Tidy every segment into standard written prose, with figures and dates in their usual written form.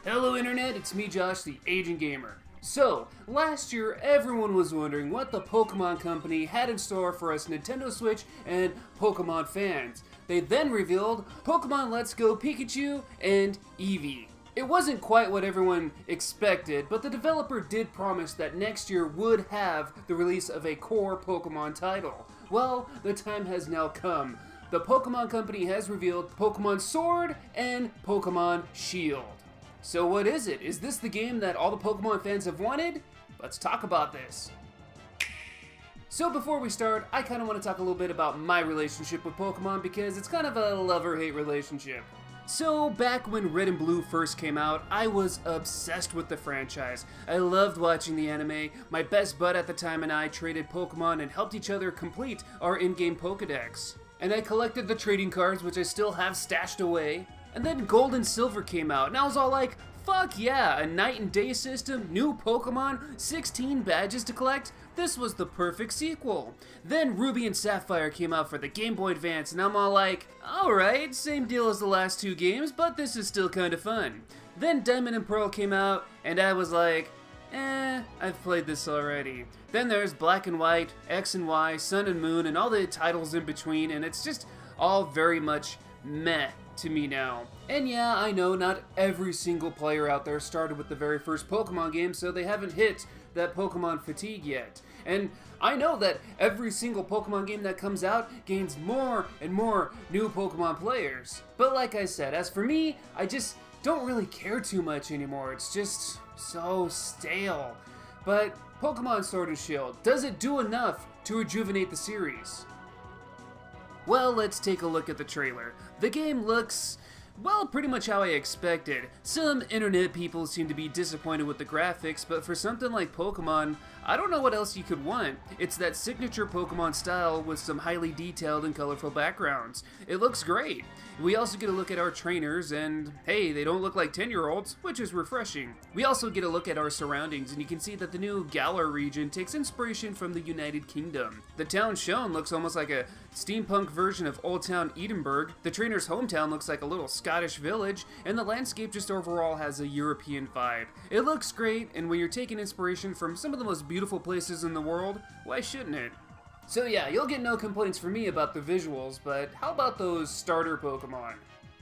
Hello Internet, it's me Josh, the Aging Gamer. So, last year everyone was wondering what the Pokemon Company had in store for us Nintendo Switch and Pokemon fans. They then revealed Pokemon Let's Go Pikachu and Eevee. It wasn't quite what everyone expected, but the developer did promise that next year would have the release of a core Pokemon title. Well, the time has now come. The Pokemon Company has revealed Pokemon Sword and Pokemon Shield. So what is it? Is this the game that all the Pokemon fans have wanted? Let's talk about this. So before we start, I kind of want to talk a little bit about my relationship with Pokemon because it's kind of a love-or-hate relationship. So back when Red and Blue first came out, I was obsessed with the franchise. I loved watching the anime. My best bud at the time and I traded Pokemon and helped each other complete our in-game Pokedex. And I collected the trading cards, which I still have stashed away. And then Gold and Silver came out, and I was all like, fuck yeah, a night and day system, new Pokemon, 16 badges to collect? This was the perfect sequel. Then Ruby and Sapphire came out for the Game Boy Advance, and I'm all like, alright, same deal as the last two games, but this is still kinda fun. Then Diamond and Pearl came out, and I was like, I've played this already. Then there's Black and White, X and Y, Sun and Moon, and all the titles in between, and it's just all very much meh to me now. And yeah, I know not every single player out there started with the very first Pokemon game, so they haven't hit that Pokemon fatigue yet. And I know that every single Pokemon game that comes out gains more and more new Pokemon players. But like I said, as for me, I just don't really care too much anymore. It's just so stale. But Pokemon Sword and Shield, does it do enough to rejuvenate the series? Well, let's take a look at the trailer. The game looks, well, pretty much how I expected. Some internet people seem to be disappointed with the graphics, but for something like Pokemon, I don't know what else you could want. It's that signature Pokemon style with some highly detailed and colorful backgrounds. It looks great. We also get a look at our trainers, and hey, they don't look like 10-year-olds, which is refreshing. We also get a look at our surroundings, and you can see that the new Galar region takes inspiration from the United Kingdom. The town shown looks almost like a steampunk version of Old Town Edinburgh. The trainer's hometown looks like a little Scottish village, and the landscape just overall has a European vibe. It looks great, and when you're taking inspiration from some of the most beautiful places in the world, why shouldn't it? So yeah, you'll get no complaints from me about the visuals, but how about those starter Pokemon?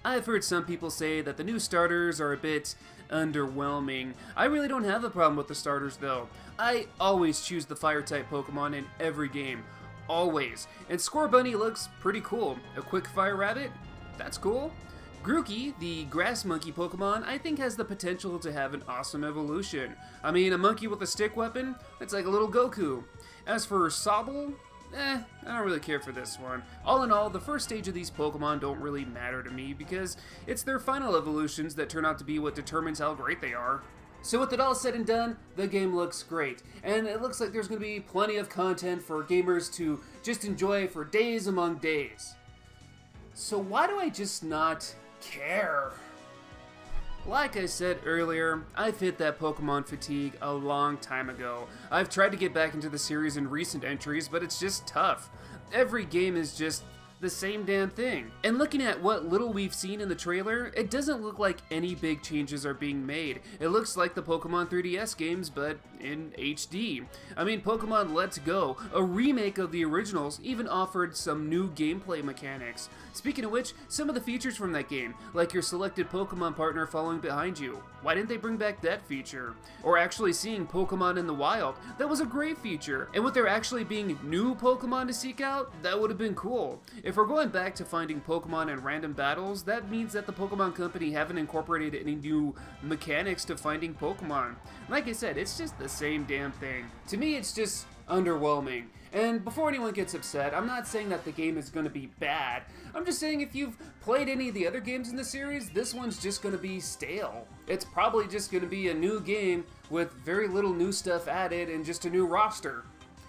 I've heard some people say that the new starters are a bit underwhelming. I really don't have a problem with the starters though. I always choose the fire-type Pokemon in every game. Always. And Scorbunny looks pretty cool. A quick fire rabbit? That's cool. Grookey, the grass monkey Pokemon, I think has the potential to have an awesome evolution. I mean, a monkey with a stick weapon? It's like a little Goku. As for Sobble, I don't really care for this one. All in all, the first stage of these Pokemon don't really matter to me because it's their final evolutions that turn out to be what determines how great they are. So with it all said and done, the game looks great, and it looks like there's going to be plenty of content for gamers to just enjoy for days among days. So why do I just not care? Like I said earlier, I've hit that Pokemon fatigue a long time ago. I've tried to get back into the series in recent entries, but it's just tough. Every game is just the same damn thing. And looking at what little we've seen in the trailer, it doesn't look like any big changes are being made. It looks like the Pokemon 3DS games, but in HD. I mean, Pokemon Let's Go, a remake of the originals, even offered some new gameplay mechanics. Speaking of which, some of the features from that game, like your selected Pokemon partner following behind you, why didn't they bring back that feature? Or actually seeing Pokemon in the wild, that was a great feature. And with there actually being new Pokemon to seek out, that would have been cool. If we're going back to finding Pokemon in random battles, that means that the Pokemon Company haven't incorporated any new mechanics to finding Pokemon. Like I said, it's just the same damn thing. To me, it's just underwhelming. And before anyone gets upset, I'm not saying that the game is going to be bad. I'm just saying if you've played any of the other games in the series, this one's just going to be stale. It's probably just going to be a new game with very little new stuff added and just a new roster.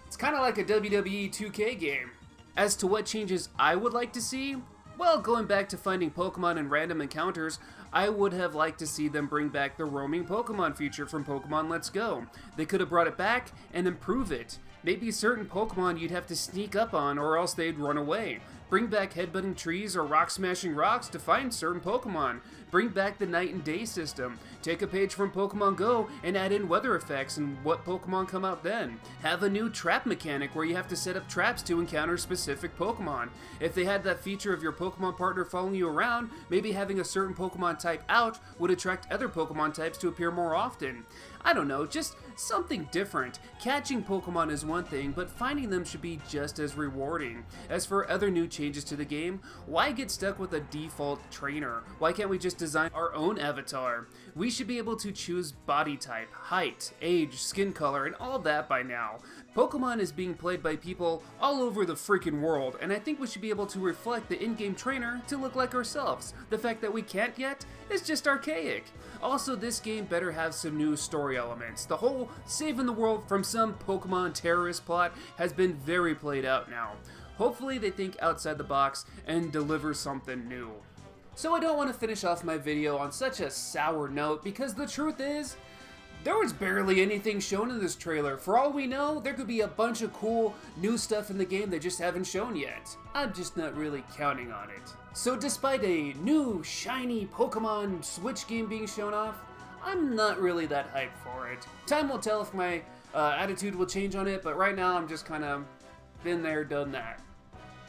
It's kind of like a WWE 2K game. As to what changes I would like to see, well, going back to finding Pokemon in random encounters, I would have liked to see them bring back the roaming Pokemon feature from Pokemon Let's Go. They could have brought it back and improve it. Maybe certain Pokemon you'd have to sneak up on or else they'd run away. Bring back headbutting trees or rock smashing rocks to find certain Pokemon. Bring back the night and day system. Take a page from Pokemon Go and add in weather effects and what Pokemon come out then. Have a new trap mechanic where you have to set up traps to encounter specific Pokemon. If they had that feature of your Pokemon partner following you around, maybe having a certain Pokemon type out would attract other Pokemon types to appear more often. I don't know, just something different. Catching Pokemon is one thing, but finding them should be just as rewarding. As for other new changes to the game, why get stuck with a default trainer? Why can't we just design our own avatar? We should be able to choose body type, height, age, skin color, and all that by now. Pokemon is being played by people all over the freaking world, and I think we should be able to reflect the in-game trainer to look like ourselves. The fact that we can't yet is just archaic. Also, this game better have some new story elements. The whole saving the world from some Pokemon terrorist plot has been very played out now. Hopefully they think outside the box and deliver something new. So I don't want to finish off my video on such a sour note because the truth is, there was barely anything shown in this trailer. For all we know, there could be a bunch of cool new stuff in the game they just haven't shown yet. I'm just not really counting on it. So despite a new, shiny Pokemon Switch game being shown off, I'm not really that hyped for it. Time will tell if my attitude will change on it, but right now I'm just kind of been there, done that.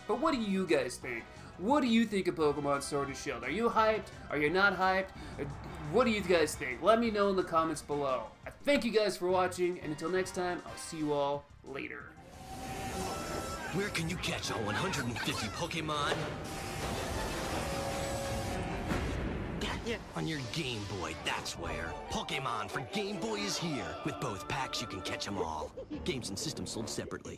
But what do you guys think? What do you think of Pokemon Sword and Shield? Are you hyped? Are you not hyped? What do you guys think? Let me know in the comments below. I thank you guys for watching, and until next time, I'll see you all later. Where can you catch all 150 Pokemon? On your Game Boy, that's where. Pokemon for Game Boy is here. With both packs, you can catch them all. Games and systems sold separately.